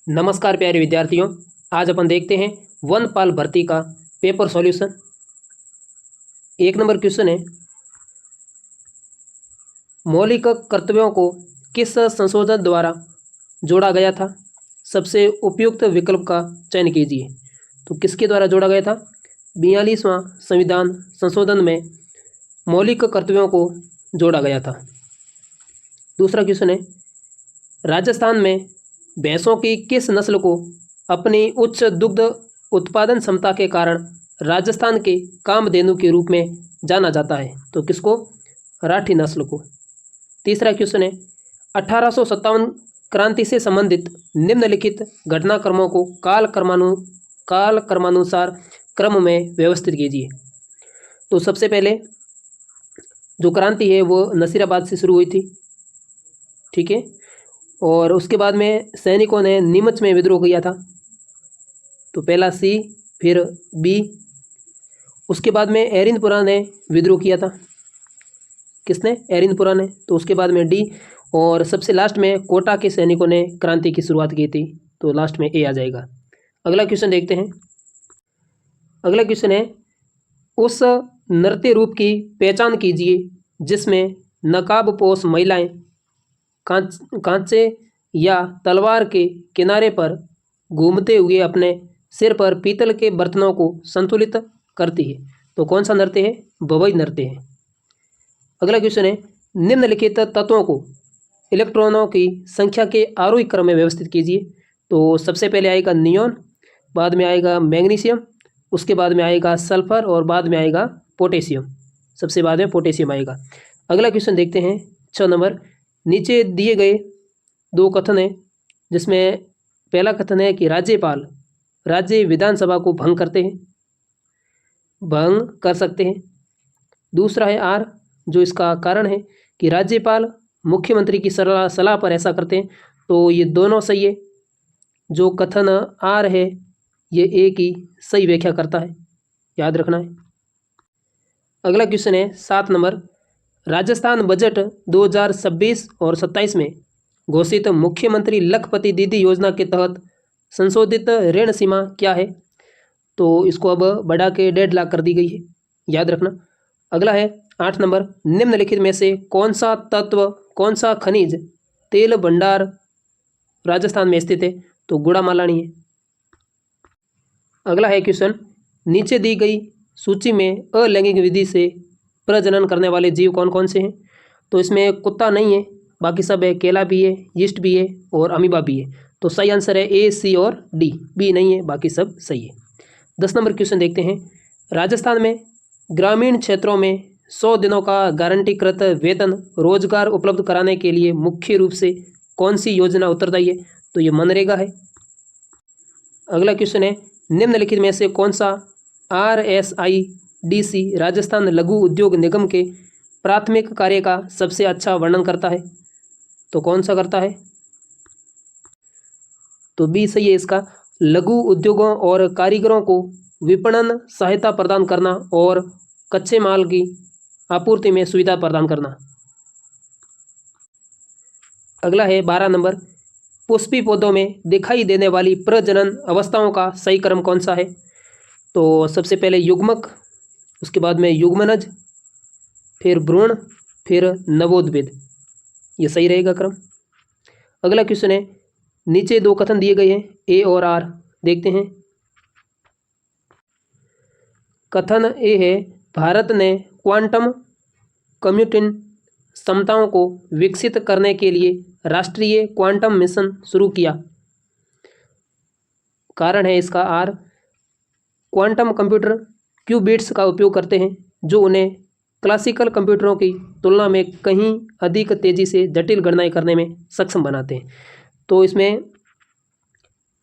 नमस्कार प्यारे विद्यार्थियों, आज अपन देखते हैं वनपाल भर्ती का पेपर सॉल्यूशन। 1 नंबर क्वेश्चन है, मौलिक कर्तव्यों को किस संशोधन द्वारा जोड़ा गया था? सबसे उपयुक्त विकल्प का चयन कीजिए। तो किसके द्वारा जोड़ा गया था? 42वां संविधान संशोधन में मौलिक कर्तव्यों को जोड़ा गया था। दूसरा क्वेश्चन है, राजस्थान में भैंसों की किस नस्ल को अपनी उच्च दुग्ध उत्पादन क्षमता के कारण राजस्थान के कामधेनु के रूप में जाना जाता है? तो किसको? राठी नस्ल को। तीसरा क्वेश्चन है, 1857 क्रांति से संबंधित निम्नलिखित घटनाक्रमों को काल क्रमानुसार क्रम में व्यवस्थित कीजिए। तो सबसे पहले जो क्रांति है वो नसीराबाद से शुरू हुई थी, ठीक है। और उसके बाद में सैनिकों ने नीमच में विद्रोह किया था, तो पहला सी, फिर बी। उसके बाद में एरिनपुरा ने विद्रोह किया था। किसने? एरिनपुरा ने। तो उसके बाद में डी, और सबसे लास्ट में कोटा के सैनिकों ने क्रांति की शुरुआत की थी, तो लास्ट में ए आ जाएगा। अगला क्वेश्चन देखते हैं। अगला क्वेश्चन है, उस नृत्य रूप की पहचान कीजिए जिसमें नकाबपोश महिलाएं कांचे या तलवार के किनारे पर घूमते हुए अपने सिर पर पीतल के बर्तनों को संतुलित करती है। तो कौन सा नृत्य है? भवई नृत्य है। अगला क्वेश्चन है, निम्नलिखित तत्वों को इलेक्ट्रॉनों की संख्या के आरोही क्रम में व्यवस्थित कीजिए। तो सबसे पहले आएगा नियॉन, बाद में आएगा मैग्नीशियम, उसके बाद में आएगा सल्फर और बाद में आएगा पोटेशियम। सबसे बाद में पोटेशियम आएगा। अगला क्वेश्चन देखते हैं 6 नंबर। नीचे दिए गए 2 कथन हैं, जिसमें पहला कथन है कि राज्यपाल राज्य विधानसभा को भंग कर सकते हैं। दूसरा है आर, जो इसका कारण है कि राज्यपाल मुख्यमंत्री की सलाह पर ऐसा करते हैं। तो ये दोनों सही है। जो कथन आर है ये ए की सही व्याख्या करता है, याद रखना है। अगला क्वेश्चन है 7 नंबर। राजस्थान बजट 2026 और 27 में घोषित मुख्यमंत्री लखपति दीदी योजना के तहत संशोधित ऋण सीमा क्या है? तो इसको अब बढ़ा के 1.5 लाख कर दी गई है, याद रखना। अगला है 8 नंबर। निम्नलिखित में से कौन सा तत्व, कौन सा खनिज तेल भंडार राजस्थान में स्थित है? तो गुड़ामालानी है। अगला है क्वेश्चन, नीचे दी गई सूची में अलैंगिक विधि से प्रजनन करने वाले जीव कौन कौन से हैं? तो इसमें कुत्ता नहीं है, बाकी सब है। केला भी है, यीस्ट भी है और अमीबा भी है। तो सही आंसर है ए, सी और डी। बी नहीं है, बाकी सब सही है। 10 नंबर क्वेश्चन देखते हैं। राजस्थान में ग्रामीण क्षेत्रों में 100 दिनों का गारंटीकृत वेतन रोजगार उपलब्ध कराने के लिए मुख्य रूप से कौन सी योजना उत्तरदायी है? तो ये मनरेगा है। अगला क्वेश्चन है, निम्नलिखित में से कौन सा RSIDC राजस्थान लघु उद्योग निगम के प्राथमिक कार्य का सबसे अच्छा वर्णन करता है? तो कौन सा करता है? तो बी सही है इसका। लघु उद्योगों और कारीगरों को विपणन सहायता प्रदान करना और कच्चे माल की आपूर्ति में सुविधा प्रदान करना। अगला है 12 नंबर। पुष्पी पौधों में दिखाई देने वाली प्रजनन अवस्थाओं का सही क्रम कौन सा है? तो सबसे पहले युग्मक, उसके बाद में युग्मनज, फिर भ्रूण, फिर नवोद्भिद। ये सही रहेगा क्रम। अगला क्वेश्चन है, नीचे 2 कथन दिए गए हैं ए और आर, देखते हैं। कथन ए है, भारत ने क्वांटम कंप्यूटिंग क्षमताओं को विकसित करने के लिए राष्ट्रीय क्वांटम मिशन शुरू किया। कारण है इसका आर, क्वांटम कंप्यूटर क्यूबिट्स का उपयोग करते हैं जो उन्हें क्लासिकल कंप्यूटरों की तुलना में कहीं अधिक तेज़ी से जटिल गणनाएं करने में सक्षम बनाते हैं। तो इसमें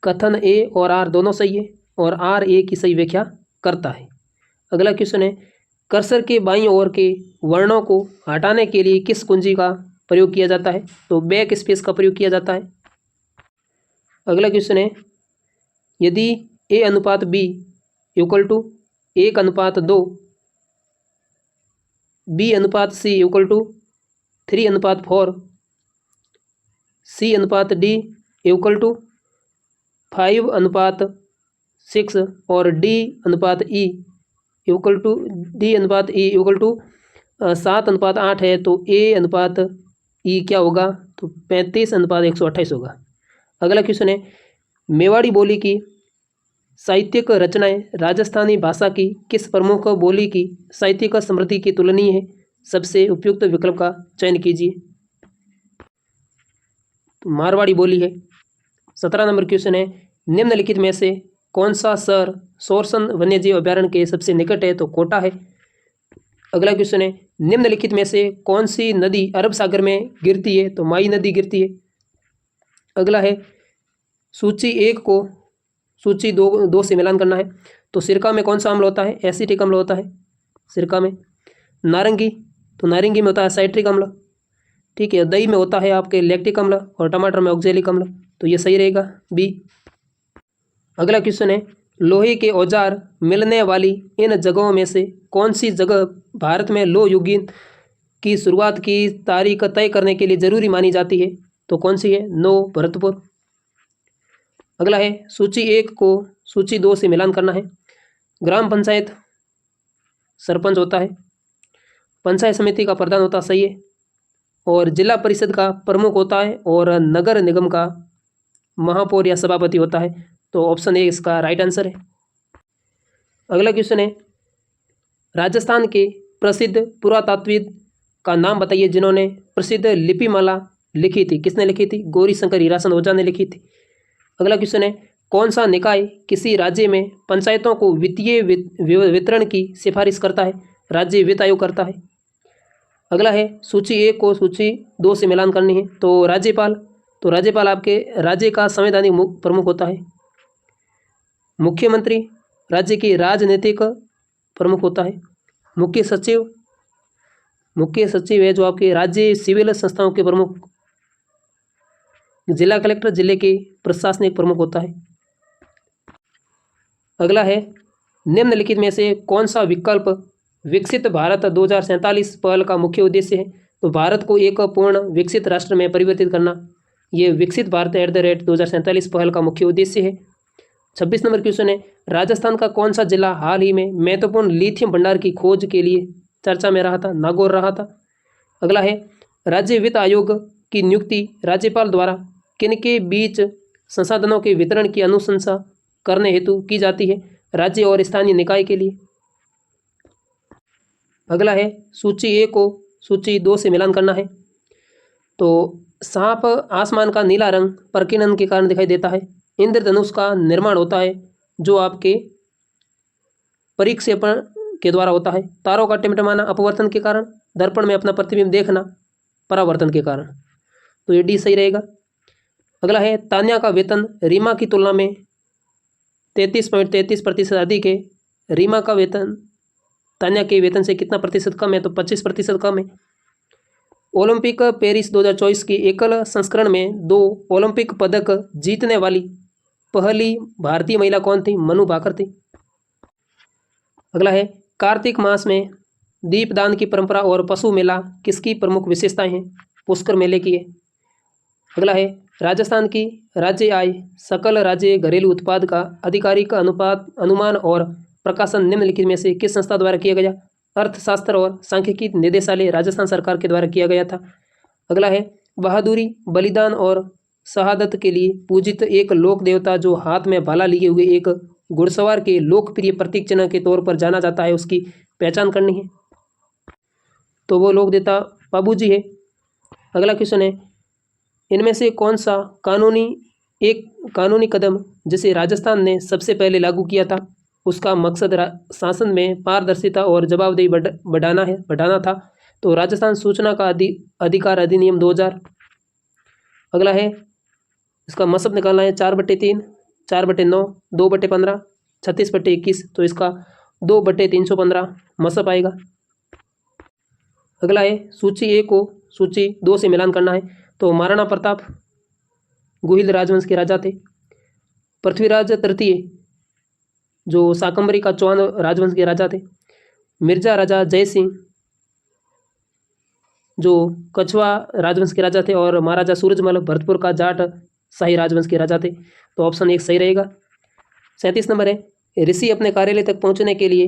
कथन ए और आर दोनों सही है और आर ए की सही व्याख्या करता है। अगला क्वेश्चन है, कर्सर के बाईं ओर के वर्णों को हटाने के लिए किस कुंजी का प्रयोग किया जाता है? तो बैक स्पेस का प्रयोग किया जाता है। अगला क्वेश्चन है, यदि A अनुपात B इक्वल टू 1:2, B अनुपात C इक्वल टू 3:4, C अनुपात D इक्वल टू 5:6 और D/E इक्वल टू 7:8 है, तो A/E क्या होगा? तो 35:128 होगा। अगला क्वेश्चन है, मेवाड़ी बोली की साहित्यिक रचनाएं राजस्थानी भाषा की किस प्रमुख बोली की साहित्यिक समृद्धि की तुलनीय है? सबसे उपयुक्त विकल्प का चयन कीजिए। तो मारवाड़ी बोली है। 17 नंबर क्वेश्चन है, निम्नलिखित में से कौन सा शहर सोरसन वन्यजीव अभ्यारण्य के सबसे निकट है? तो कोटा है। अगला क्वेश्चन है, निम्नलिखित में से कौन सी नदी अरब सागर में गिरती है? तो माई नदी गिरती है। अगला है, सूची 1 को सूची 2 से मिलान करना है। तो सिरका में कौन सा अम्ल होता है? एसिटिक अम्ल होता है सिरका में। नारंगी, तो नारंगी में होता है साइट्रिक अम्ल, ठीक है। दही में होता है आपके लैक्टिक अम्ल और टमाटर में ऑक्जेलिक अम्ल, तो ये सही रहेगा बी। अगला क्वेश्चन है, लोहे के औजार मिलने वाली इन जगहों में से कौन सी जगह भारत में लोह युग की शुरुआत की तारीख तय करने के लिए जरूरी मानी जाती है? तो कौन सी है? नो, भरतपुर। अगला है, सूची 1 को सूची 2 से मिलान करना है। ग्राम पंचायत सरपंच होता है, पंचायत समिति का प्रधान होता, सही है, और जिला परिषद का प्रमुख होता है, और नगर निगम का महापौर या सभापति होता है। तो ऑप्शन ए इसका राइट आंसर है। अगला क्वेश्चन है, राजस्थान के प्रसिद्ध पुरातात्विद का नाम बताइए जिन्होंने प्रसिद्ध लिपिमाला लिखी थी। किसने लिखी थी? गौरी शंकर हीराचंद ओझा ने लिखी थी। अगला क्वेश्चन है, कौन सा निकाय किसी राज्य में पंचायतों को वित्तीय वितरण की सिफारिश करता है? राज्य वित्त आयोग करता है। अगला है, सूची 1 को सूची 2 से मिलान करनी है। तो राज्यपाल, तो राज्यपाल आपके राज्य का संवैधानिक प्रमुख होता है। मुख्यमंत्री राज्य की राजनीतिक प्रमुख होता है। मुख्य सचिव है जो आपके राज्य सिविल संस्थाओं के प्रमुख। जिला कलेक्टर जिले के प्रशासनिक प्रमुख होता है। अगला है, निम्नलिखित में से कौन सा विकल्प विकसित भारत 2047 पहल का मुख्य उद्देश्य है? तो भारत को एक पूर्ण विकसित राष्ट्र में परिवर्तित करना, ये विकसित भारत @2047 पहल का मुख्य उद्देश्य है। 26 नंबर क्वेश्चन है, राजस्थान का कौन सा जिला हाल ही में महत्वपूर्ण लिथियम भंडार की खोज के लिए चर्चा में रहा था? नागौर रहा था। अगला है, राज्य वित्त आयोग की नियुक्ति राज्यपाल द्वारा किनके बीच संसाधनों के वितरण की अनुशंसा करने हेतु की जाती है? राज्य और स्थानीय निकाय के लिए। अगला है, सूची 1 को सूची 2 से मिलान करना है। तो सांप आसमान का नीला रंग प्रकीर्णन के कारण दिखाई देता है। इंद्रधनुष का निर्माण होता है जो आपके परिक्षेपण के द्वारा होता है। तारों का टिमटिमाना अपवर्तन के कारण। दर्पण में अपना प्रतिबिंब देखना परावर्तन के कारण। तो ये डी सही रहेगा। अगला है, तान्या का वेतन रीमा की तुलना में 33.33% अधिक है। रीमा का वेतन तान्या के वेतन से कितना प्रतिशत कम है? तो 25% कम है। ओलंपिक पेरिस 2024 की एकल संस्करण में 2 ओलंपिक पदक जीतने वाली पहली भारतीय महिला कौन थी? मनु भाकर थी। अगला है, कार्तिक मास में दीपदान की परंपरा और पशु मेला किसकी प्रमुख विशेषताएं हैं? पुष्कर मेले की है। अगला है, राजस्थान की राज्य आय सकल राज्य घरेलू उत्पाद का आधिकारिक अनुमान और प्रकाशन निम्नलिखित में से किस संस्था द्वारा किया गया? अर्थशास्त्र और सांख्यिकी निदेशालय राजस्थान सरकार के द्वारा किया गया था। अगला है, बहादुरी, बलिदान और शहादत के लिए पूजित एक लोक देवता जो हाथ में भाला लिए हुए एक घुड़सवार के लोकप्रिय प्रतीक चिन्ह के तौर पर जाना जाता है, उसकी पहचान करनी है। तो वो लोक देवता बाबूजी है। अगला क्वेश्चन है, इनमें से कौन सा कानूनी कदम जिसे राजस्थान ने सबसे पहले लागू किया था उसका मकसद शासन में पारदर्शिता और जवाबदेही बढ़ाना था? तो राजस्थान सूचना का अधिकार अधिनियम 2000। अगला है, इसका मसब निकालना है 4/3, 4/9, 2/15, 36/21। तो इसका 2/315 मसब आएगा। अगला है, सूची 1 को सूची 2 से मिलान करना है। तो महाराणा प्रताप गुहिल राजवंश के राजा थे। पृथ्वीराज तृतीय जो शाकंभरी का चौहान राजवंश के राजा थे। मिर्जा राजा जय सिंह जो कछवा राजवंश के राजा थे। और महाराजा सूरजमल भरतपुर का जाट शाही राजवंश के राजा थे। तो ऑप्शन 1 सही रहेगा। 37 नंबर है ऋषि अपने कार्यालय तक पहुंचने के लिए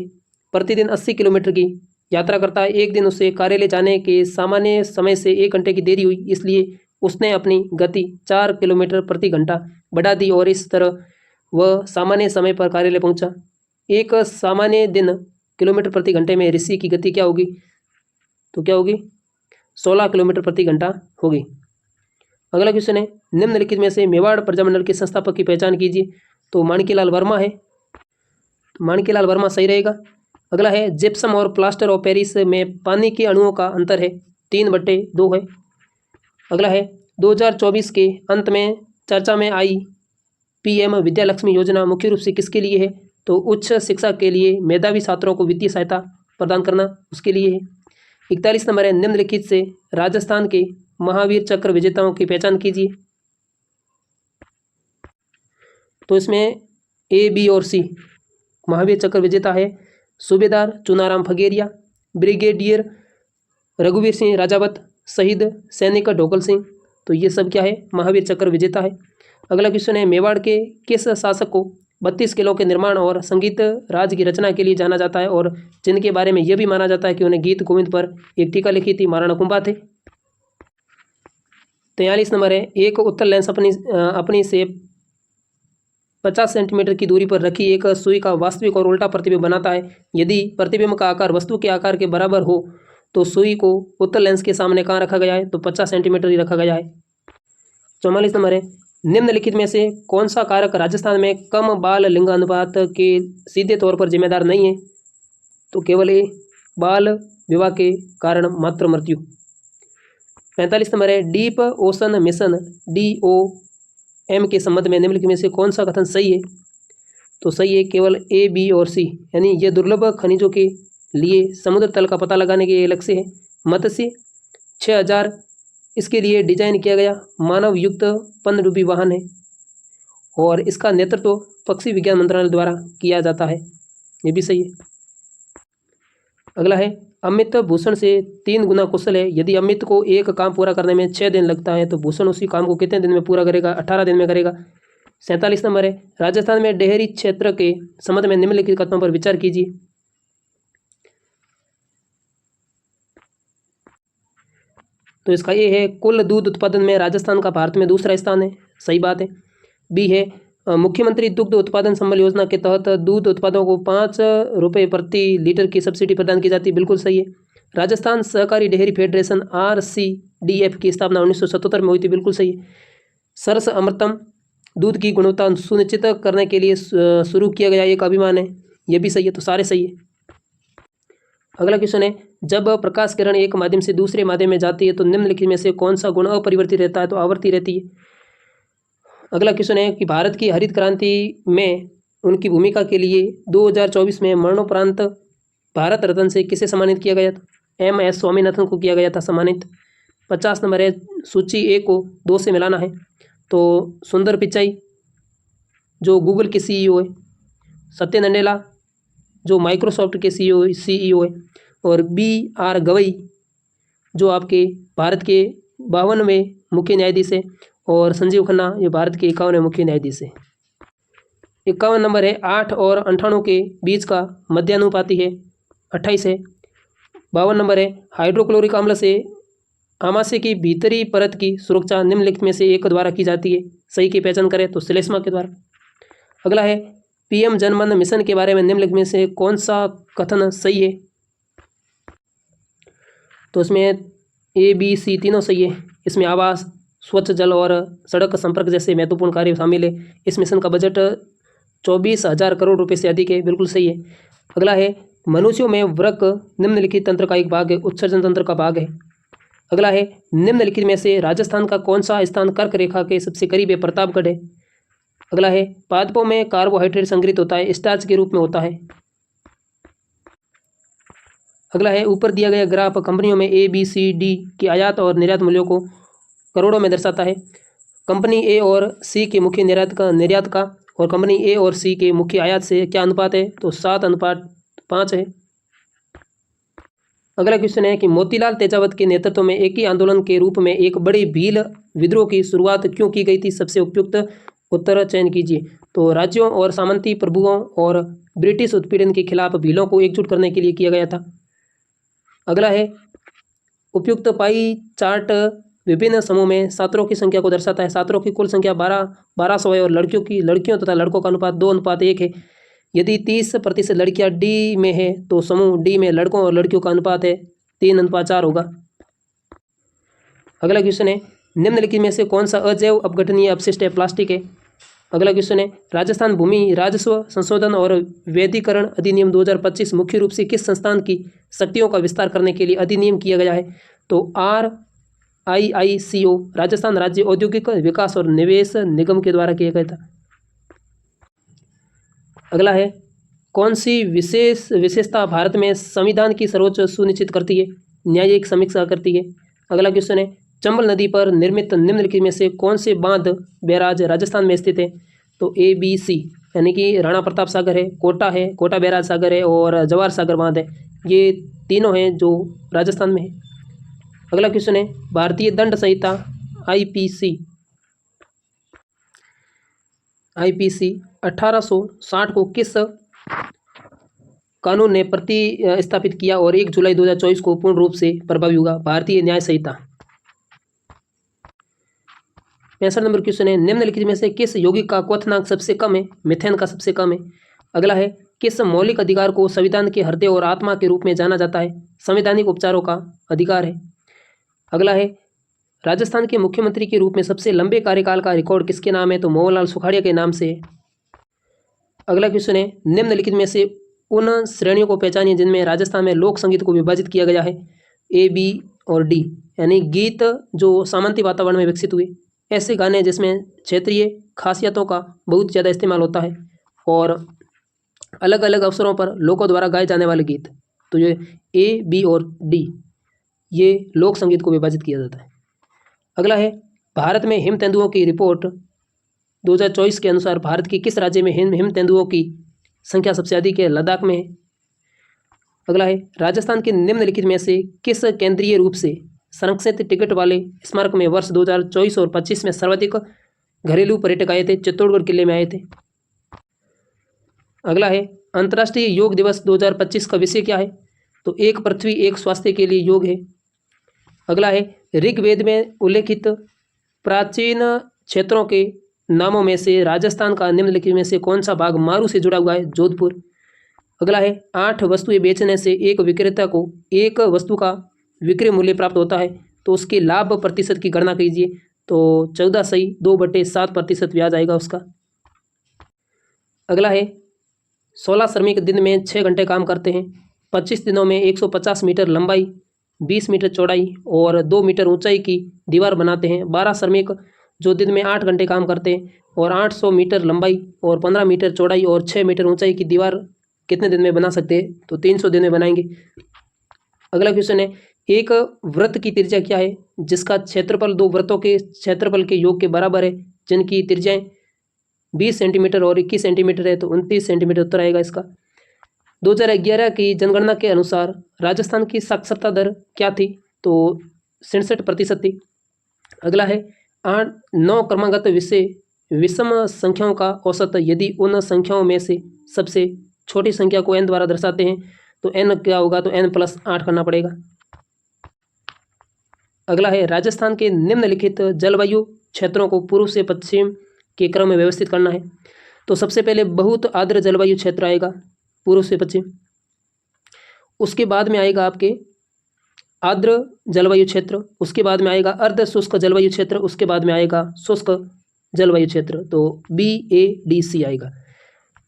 प्रतिदिन 80 किलोमीटर की यात्रा करता है। एक दिन उससे कार्यालय जाने के सामान्य समय से 1 घंटे की देरी हुई, इसलिए उसने अपनी गति 4 किलोमीटर प्रति घंटा बढ़ा दी और इस तरह वह सामान्य समय पर कार्यालय पहुंचा। एक सामान्य दिन किलोमीटर प्रति घंटे में ऋषि की गति क्या होगी? तो क्या होगी? 16 किलोमीटर प्रति घंटा होगी। अगला क्वेश्चन है निम्नलिखित में से मेवाड़ प्रजामंडल के संस्थापक की पहचान कीजिए। तो माणिक्यलाल वर्मा है, तो माणिक्यलाल वर्मा सही रहेगा। अगला है जिप्सम और प्लास्टर ऑफ पेरिस में पानी के अणुओं का अंतर है 3/2 है। अगला है 2024 के अंत में चर्चा में आई PM विद्यालक्ष्मी योजना मुख्य रूप से किसके लिए है? तो उच्च शिक्षा के लिए मेधावी छात्रों को वित्तीय सहायता प्रदान करना उसके लिए है। 41 नंबर है निम्नलिखित से राजस्थान के महावीर चक्र विजेताओं की पहचान कीजिए। तो इसमें A, B और C महावीर चक्र विजेता है सूबेदार चुनाराम फगेरिया, ब्रिगेडियर रघुवीर सिंह राजावत, शहीद सैनिक ढोकल सिंह। तो ये सब क्या है? महावीर चक्र विजेता है। अगला क्वेश्चन है मेवाड़ के किस शासक को 32 किलों के निर्माण और संगीत राज की रचना के लिए जाना जाता है और जिनके बारे में यह भी माना जाता है कि उन्हें गीत गोविंद पर एक टीका लिखी थी? महाराणा कुंभा थे। 43 नंबर है एक उत्तल लेंस अपनी से 50 सेंटीमीटर की दूरी पर रखी एक सुई का वास्तविक और उल्टा प्रतिबिंब बनाता है। यदि प्रतिबिंब का आकार वस्तु के आकार के बराबर हो तो सुई को उत्तल लेंस के सामने कहाँ रखा गया है? तो 50 सेंटीमीटर ही रखा गया है। 44 नंबर है निम्नलिखित में से कौन सा कारक राजस्थान में कम बाल लिंग अनुपात के सीधे तौर पर जिम्मेदार नहीं है? तो केवल ए बाल विवाह के कारण मातृ मृत्यु। 45 नंबर है डीप ओशन मिशन DOM के संबंध में निम्नलिखित में से कौन सा कथन सही है? तो सही है केवल A, B और C, यानी ये दुर्लभ खनिजों के लिए समुद्र तल का पता लगाने के लक्ष्य है। मत्स्य 6000 इसके लिए डिजाइन किया गया मानव युक्त पनडुब्बी वाहन है और इसका नेतृत्व पक्षी विज्ञान मंत्रालय द्वारा किया जाता है। ये भी सही है। अगला है अमित भूषण से 3 गुना कुशल है। यदि अमित को एक काम पूरा करने में 6 दिन लगता है तो भूषण उसी काम को कितने दिन में पूरा करेगा? 18 दिन में करेगा। 47 नंबर है राजस्थान में डेहरी क्षेत्र के संबंध में निम्नलिखित कथनों पर विचार कीजिए। तो इसका ए है कुल दूध उत्पादन में राजस्थान का भारत में दूसरा स्थान है, सही बात है। बी है मुख्यमंत्री दुग्ध उत्पादन संबल योजना के तहत दूध उत्पादों को 5 रुपये प्रति लीटर की सब्सिडी प्रदान की जाती है, बिल्कुल सही है। राजस्थान सहकारी डेयरी फेडरेशन RCDF की स्थापना 1977 में हुई थी, बिल्कुल सही है। सरस अमृतम दूध की गुणवत्ता सुनिश्चित करने के लिए शुरू किया गया एक अभियान है, यह भी सही है। तो सारे सही है। अगला क्वेश्चन है जब प्रकाश किरण एक माध्यम से दूसरे माध्यम में जाती है तो निम्नलिखित में से कौन सा गुण अपरिवर्तित रहता है? तो आवर्ती रहती है। अगला क्वेश्चन है कि भारत की हरित क्रांति में उनकी भूमिका के लिए 2024 में मरणोपरांत भारत रत्न से किसे सम्मानित किया गया था? MS स्वामीनाथन को किया गया था सम्मानित। 50 नंबर है सूची ए को 2 से मिलाना है। तो सुंदर पिचाई जो गूगल के CEO है, सत्य नडेला जो माइक्रोसॉफ्ट के CEO है और BR गवई जो आपके भारत के 52वें मुख्य न्यायाधीश है और संजीव खन्ना ये भारत के 51वें मुख्य न्यायाधीश है। 51 नंबर है 8 और 98 के बीच का मध्यानुपाती है 28 है। 52 नंबर है हाइड्रोक्लोरिक अम्ल से आमाशय की भीतरी परत की सुरक्षा निम्नलिखित में से एक द्वारा की जाती है, सही की पहचान करें तो श्लेष्मा के द्वारा। अगला है PM जन मन मिशन के बारे में निम्नलिखित में से कौन सा कथन सही है? तो इसमें A, B, C तीनों सही है। इसमें आवास, स्वच्छ जल और सड़क संपर्क जैसे महत्वपूर्ण कार्य शामिल है। इस मिशन का बजट 24,000 करोड़ रुपए से अधिक है, बिल्कुल सही है। अगला है मनुष्यों में वृक्क निम्नलिखित तंत्र का एक भाग है, उत्सर्जन तंत्र का भाग है। अगला है निम्नलिखित में से राजस्थान का कौन सा स्थान कर्क रेखा के सबसे करीब है? प्रतापगढ़ है। अगला है पादपों में कार्बोहाइड्रेट संग्रहित होता है, स्टार्च के रूप में होता है। अगला है ऊपर दिया गया ग्राफ कंपनियों में A, B, C, D के आयात और निर्यात मूल्यों को करोड़ों में दर्शाता है। कंपनी A और C के मुख्य निर्यात का और कंपनी A और C के मुख्य आयात से क्या अनुपात है? तो 7:5 है। अगला क्वेश्चन है कि मोतीलाल तेजावत के नेतृत्व में एक ही आंदोलन के रूप में एक बड़ी भील विद्रोह की शुरुआत क्यों की गई थी? सबसे उपयुक्त उत्तर चयन कीजिए। तो राज्यों और सामंती प्रभुओं और ब्रिटिश उत्पीड़न के खिलाफ भीलों को एकजुट करने के लिए किया गया था। अगला है उपयुक्त पाई चार्ट विभिन्न समूह में छात्रों की संख्या को दर्शाता है। छात्रों की कुल संख्या 1200 है और लड़कियों तथा लड़कों का अनुपात 2:1 है। यदि 30% लड़कियां डी में है तो समूह डी में लड़कों और लड़कियों का अनुपात है 3:4 होगा। अगला क्वेश्चन है निम्नलिखित में से कौन सा अजैव अपघटनीय अपशिष्ट है? प्लास्टिक है। अगला क्वेश्चन है राजस्थान भूमि राजस्व संशोधन और वैधीकरण अधिनियम 2025 मुख्य रूप से किस संस्थान की शक्तियों का विस्तार करने के लिए अधिनियम किया गया है? तो RIICO राजस्थान राज्य औद्योगिक विकास और निवेश निगम के द्वारा किया गया था। अगला है कौन सी विशेषता भारत में संविधान की सर्वोच्च सुनिश्चित करती है? न्यायिक समीक्षा करती है। अगला क्वेश्चन है चंबल नदी पर निर्मित निम्नलिखित में से कौन से बांध बैराज राजस्थान में स्थित है? तो ABC यानी कि राणा प्रताप सागर है, कोटा बैराज सागर है और जवाहर सागर बांध है। ये तीनों हैं जो राजस्थान में है। अगला क्वेश्चन है भारतीय दंड संहिता IPC 1860 को किस कानून ने प्रतिस्थापित किया और 1 जुलाई 2024 को पूर्ण रूप से प्रभावी हुआ? भारतीय न्याय संहिता। 65 नंबर क्वेश्चन है निम्नलिखित में से किस यौगिक का क्वथनांक सबसे कम है? मीथेन का सबसे कम है। अगला है किस मौलिक अधिकार को संविधान के हृदय और आत्मा के रूप में जाना जाता है? संवैधानिक उपचारों का अधिकार है। अगला है राजस्थान के मुख्यमंत्री के रूप में सबसे लंबे कार्यकाल का रिकॉर्ड किसके नाम है? तो मोहनलाल सुखाड़िया के नाम से है। अगला क्वेश्चन है निम्नलिखित में से उन श्रेणियों को पहचानिए जिनमें राजस्थान में लोक संगीत को विभाजित किया गया है? A, B और D यानी गीत जो सामंती वातावरण में विकसित हुए, ऐसे गाने जिसमें क्षेत्रीय खासियतों का बहुत ज़्यादा इस्तेमाल होता है और अलग अलग अवसरों पर लोगों द्वारा गाए जाने वाले गीत। तो ये A, B और D ये लोक संगीत को विभाजित किया जाता है। अगला है भारत में हिम तेंदुओं की रिपोर्ट 2024 के अनुसार भारत की किस राज्य में हिम तेंदुओं की संख्या सबसे अधिक है? लद्दाख में है। अगला है राजस्थान के निम्नलिखित में से किस केंद्रीय रूप से संरक्षित टिकट वाले स्मारक में वर्ष 2024 और 25 में सर्वाधिक घरेलू पर्यटक आए थे? चित्तौड़गढ़ किले में आए थे। अगला है अंतर्राष्ट्रीय योग दिवस 2025 का विषय क्या है? तो एक पृथ्वी एक स्वास्थ्य के लिए योग है। अगला है ऋग्वेद में उल्लेखित प्राचीन क्षेत्रों के नामों में से राजस्थान का निम्नलिखित में से कौन सा भाग मारू से जुड़ा हुआ है? जोधपुर। अगला है 8 वस्तुएं बेचने से एक विक्रेता को एक वस्तु का विक्रय मूल्य प्राप्त होता है, तो उसके लाभ प्रतिशत की गणना कीजिए। तो 14 सही 2/7% ब्याज आएगा उसका। अगला है 16 श्रमिक दिन में 6 घंटे काम करते हैं। 25 दिनों में 150 मीटर लंबाई, 20 मीटर चौड़ाई और 2 मीटर ऊंचाई की दीवार बनाते हैं। 12 श्रमिक जो दिन में 8 घंटे काम करते हैं और 800 मीटर लंबाई और 15 मीटर चौड़ाई और 6 मीटर ऊंचाई की दीवार कितने दिन में बना सकते हैं? तो 300 दिन में बनाएंगे। अगला क्वेश्चन है एक वृत्त की त्रिज्या क्या है जिसका क्षेत्रफल 2 वृत्तों के क्षेत्रफल के योग के बराबर है, जिनकी त्रिज्याएं 20 सेंटीमीटर और 21 सेंटीमीटर है? तो 29 सेंटीमीटर उत्तर आएगा इसका। 2011 की जनगणना के अनुसार राजस्थान की साक्षरता दर क्या थी? तो 67% थी। अगला है 9 क्रमागत विषम संख्याओं का औसत यदि उन संख्याओं में से सबसे छोटी संख्या को n द्वारा दर्शाते हैं तो n क्या होगा? तो n+8 करना पड़ेगा। अगला है राजस्थान के निम्नलिखित जलवायु क्षेत्रों को पूर्व से पश्चिम के क्रम में व्यवस्थित करना है। तो सबसे पहले बहुत आर्द्र जलवायु क्षेत्र आएगा पूर्व से पश्चिम, उसके बाद में आएगा आपके आर्द्र जलवायु क्षेत्र, उसके बाद में आएगा अर्ध शुष्क जलवायु क्षेत्र, उसके बाद में आएगा शुष्क जलवायु क्षेत्र। तो BADC आएगा।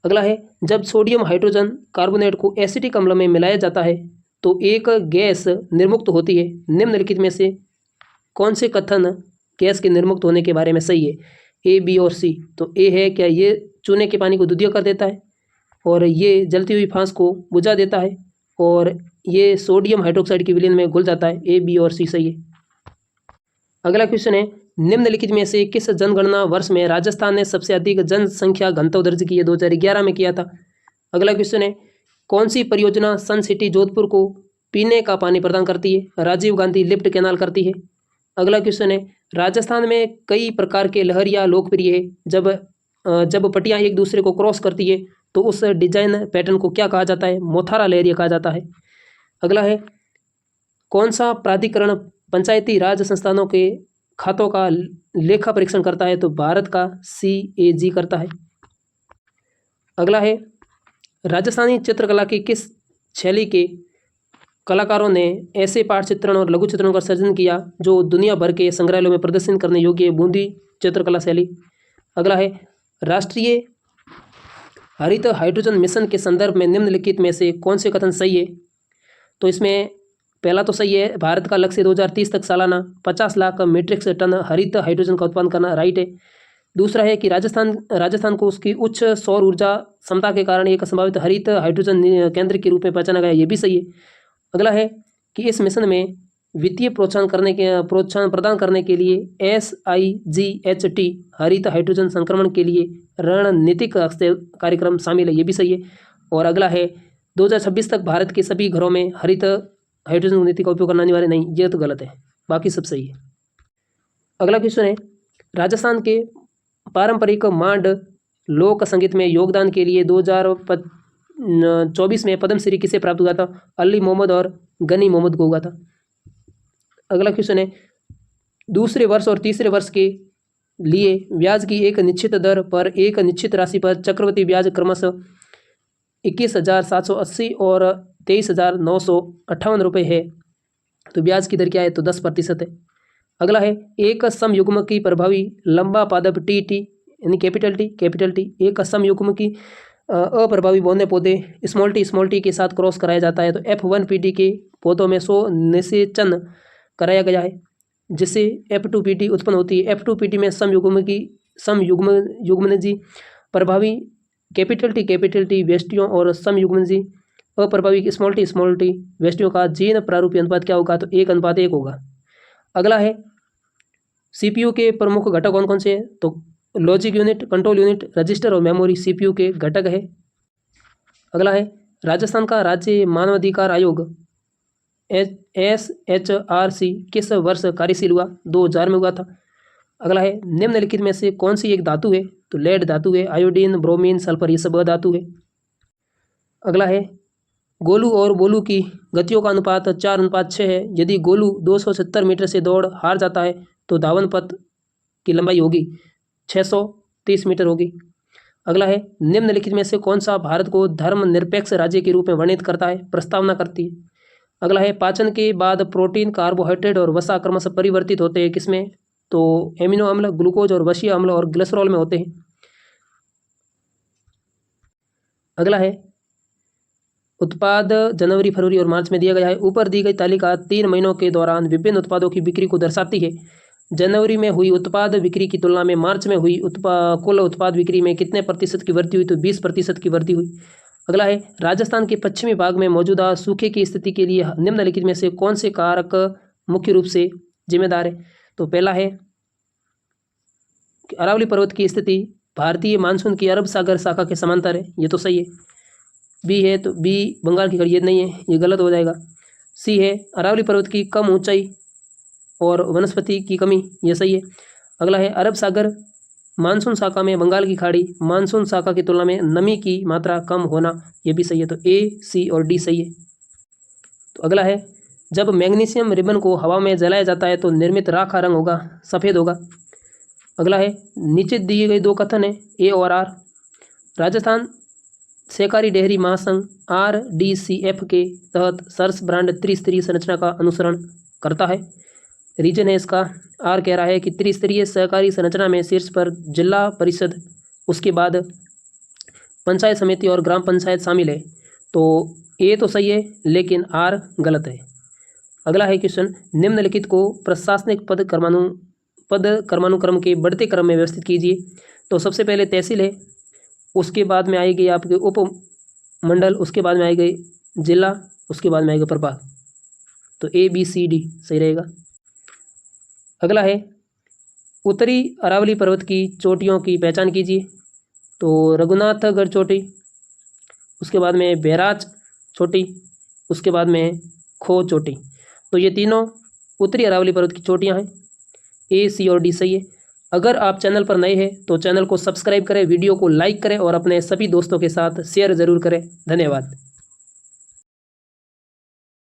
अगला है जब सोडियम हाइड्रोजन कार्बोनेट को एसिटिक अम्ल में मिलाया जाता है तो एक गैस निर्मुक्त होती है। निम्नलिखित में से कौन से कथन गैस के निर्मुक्त होने के बारे में सही है? A, B और C। तो A है क्या ये चूने के पानी को दूधिया कर देता है और ये जलती हुई फांस को बुझा देता है और ये सोडियम हाइड्रोक्साइड के विलयन में घुल जाता है। A, B और C सही है। अगला क्वेश्चन है निम्नलिखित में से किस जनगणना वर्ष में राजस्थान ने सबसे अधिक जनसंख्या घनत्व दर्ज की है? 2011 में किया था। अगला क्वेश्चन है कौन सी परियोजना सन सिटी जोधपुर को पीने का पानी प्रदान करती है। राजीव गांधी लिफ्ट कैनाल करती है। अगला क्वेश्चन है, राजस्थान में कई प्रकार के लहरिया लोकप्रिय है। जब पट्टियाँ एक दूसरे को क्रॉस करती है तो उस डिजाइन पैटर्न को क्या कहा जाता है? मोथारा लहरिया कहा जाता है। अगला है, कौन सा प्राधिकरण पंचायती राज संस्थानों के खातों का लेखा परीक्षण करता है? तो भारत का CAG करता है। अगला है, राजस्थानी चित्रकला की किस शैली के कलाकारों ने ऐसे पाठ चित्रण और लघु चित्रणों का सर्जन किया जो दुनिया भर के संग्रहालयों में प्रदर्शन करने योग्य है? बूंदी चित्रकला शैली। अगला है, राष्ट्रीय हरित हाइड्रोजन मिशन के संदर्भ में निम्नलिखित में से कौन से कथन सही है? तो इसमें पहला तो सही है, भारत का लक्ष्य 2030 तक सालाना 50 लाख मीट्रिक टन हरित हाइड्रोजन का उत्पादन करना, राइट है। दूसरा है कि राजस्थान को उसकी उच्च सौर ऊर्जा क्षमता के कारण एक संभावित हरित हाइड्रोजन केंद्र के रूप में पहचाना गया, ये भी सही है। अगला है कि इस मिशन में वित्तीय प्रोत्साहन प्रदान करने के लिए SIGHT हरित हाइड्रोजन संक्रमण के लिए रणनीतिक कार्यक्रम शामिल है, ये भी सही है। और अगला है, 2026 तक भारत के सभी घरों में हरित हाइड्रोजन नीति का उपयोग करना अनिवार्य नहीं, ये तो गलत है, बाकी सब सही है। अगला क्वेश्चन है, राजस्थान के पारंपरिक मांड लोक संगीत में योगदान के लिए 2024 में पद्मश्री किसे प्राप्त हुआ था? अली मोहम्मद और गनी मोहम्मद को हुआ था। अगला क्वेश्चन है, दूसरे वर्ष और तीसरे वर्ष के लिए ब्याज की एक निश्चित दर पर एक निश्चित राशि पर चक्रवृद्धि ब्याज क्रमशः 21,780 और 23,958 रुपये है, तो ब्याज की दर क्या है? तो 10% है। अगला है, एक समयुग्म की प्रभावी लंबा पादप TT यानी कैपिटल टी एक समयुग्म की अप्रभावी बौने पौधे स्मॉल टी के साथ क्रॉस कराया जाता है, तो F1PT के पौधों में 100 निषेचन कराया गया है जिससे F2PT उत्पन्न होती है। F2PT में समयुग्मनजी प्रभावी कैपिटल टी वेष्टियों और समयुग्मनजी अप्रभावी स्मॉल टी वेष्टियों का जीन प्रारूपी अनुपात क्या होगा? तो 1:1 होगा। अगला है, CPU के प्रमुख घटक कौन कौन से हैं? तो logic unit, control unit, register और मेमोरी CPU के घटक है। अगला है, राजस्थान का राज्य मानवाधिकार आयोग SHRC किस वर्ष कार्यशील हुआ? 2000 में हुआ था। अगला है, निम्नलिखित में से कौन सी एक धातु है? तो लेड धातु है। आयोडीन, ब्रोमीन, सल्फर ये सब धातु है। अगला है, गोलू और बोलू की गतियों का अनुपात 4:6 है। यदि गोलू 270 मीटर से दौड़ हार जाता है तो धावन पथ की लंबाई होगी 630 मीटर होगी। अगला है, निम्नलिखित में से कौन सा भारत को धर्मनिरपेक्ष राज्य के रूप में वर्णित करता है? प्रस्तावना करती है। अगला है, पाचन के बाद प्रोटीन, कार्बोहाइड्रेट और वसा क्रमशः परिवर्तित होते हैं किसमें? तो एमिनो अम्ल, ग्लूकोज और वशीय अम्ल और ग्लिसरॉल में होते हैं। अगला है, उत्पाद जनवरी, फरवरी और मार्च में दिया गया है। ऊपर दी गई तालिका 3 महीनों के दौरान विभिन्न उत्पादों की बिक्री को दर्शाती है। जनवरी में हुई उत्पाद बिक्री की तुलना में मार्च में हुई कुल उत्पाद बिक्री में कितने प्रतिशत की वृद्धि हुई? तो 20% की वृद्धि हुई। अगला है, राजस्थान के पश्चिमी भाग में मौजूदा सूखे की स्थिति के लिए निम्नलिखित में से कौन से कारक मुख्य रूप से जिम्मेदार है? तो पहला है, अरावली पर्वत की स्थिति भारतीय मानसून की अरब सागर शाखा के समांतर है, ये तो सही है। बी है, तो बी बंगाल की खाड़ी, ये नहीं है, ये गलत हो जाएगा। सी है, अरावली पर्वत की कम ऊंचाई और वनस्पति की कमी, ये सही है। अगला है, अरब सागर मानसून शाखा में बंगाल की खाड़ी मानसून शाखा की तुलना में नमी की मात्रा कम होना, ये भी सही है। तो ए, सी और डी सही है। तो अगला है, जब मैग्नीशियम रिबन को हवा में जलाया जाता है तो निर्मित राख का रंग होगा सफ़ेद होगा। अगला है, नीचे दिए गए 2 कथन है ए और आर। राजस्थान सहकारी डेयरी महासंघ RDCF के तहत सर्स ब्रांड त्रिस्तरीय संरचना का अनुसरण करता है। रीजन है इसका, आर कह रहा है कि त्रिस्तरीय सहकारी संरचना में शीर्ष पर जिला परिषद, उसके बाद पंचायत समिति और ग्राम पंचायत शामिल है। तो ए तो सही है लेकिन आर गलत है। अगला है क्वेश्चन, निम्नलिखित को प्रशासनिक पद क्रमानुक्रम के बढ़ते क्रम में व्यवस्थित कीजिए। तो सबसे पहले तहसील है, उसके बाद में आएगी आपके उप मंडल, उसके बाद में आएगी जिला, उसके बाद में आएगा प्रभाग। तो ABCD सही रहेगा। अगला है, उत्तरी अरावली पर्वत की चोटियों की पहचान कीजिए। तो रघुनाथगढ़ चोटी, उसके बाद में बैराज चोटी, उसके बाद में खो चोटी। तो ये तीनों उत्तरी अरावली पर्वत की चोटियाँ हैं। ए, सी और डी सही है। अगर आप चैनल पर नए हैं तो चैनल को सब्सक्राइब करें, वीडियो को लाइक करें और अपने सभी दोस्तों के साथ शेयर ज़रूर करें। धन्यवाद।